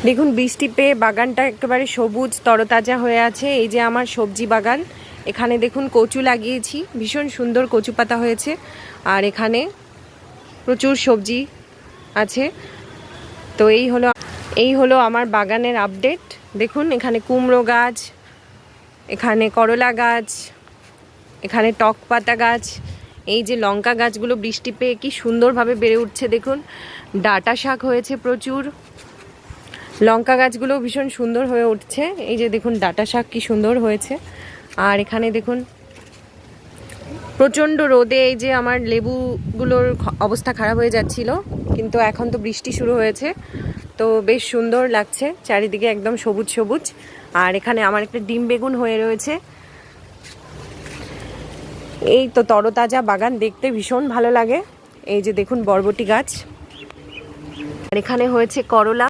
দেখুন বৃষ্টি পেয়ে বাগানটা একেবারে সবুজ তরতাজা হয়ে আছে। এই যে আমার সবজি বাগান, এখানে দেখুন কচু লাগিয়েছি, ভীষণ সুন্দর কচু পাতা হয়েছে। আর এখানে প্রচুর সবজি আছে। তো এই হলো আমার বাগানের আপডেট। দেখুন এখানে কুমড়ো গাছ, এখানে করলা গাছ, এখানে টক পাতা গাছ, এই যে লঙ্কা গাছগুলো বৃষ্টি পেয়ে কি সুন্দরভাবে বেড়ে উঠছে। দেখুন ডাঁটা শাক হয়েছে প্রচুর, লঙ্কা গাছগুলো ভীষণ সুন্দর হয়ে উঠছে। এই যে দেখুন ডাঁটা শাক কি সুন্দর হয়েছে। আর এখানে দেখুন প্রচণ্ড রোদে এই যে আমার লেবুগুলোর অবস্থা খারাপ হয়ে যাচ্ছিল, কিন্তু এখন তো বৃষ্টি শুরু হয়েছে, তো বেশ সুন্দর লাগছে চারিদিকে একদম সবুজ সবুজ। আর এখানে আমার একটা ডিম বেগুন হয়ে রয়েছে। এই তো তরতাজা বাগান দেখতে ভীষণ ভালো লাগে। এই যে দেখুন বরবটি গাছ, আর এখানে হয়েছে করলা।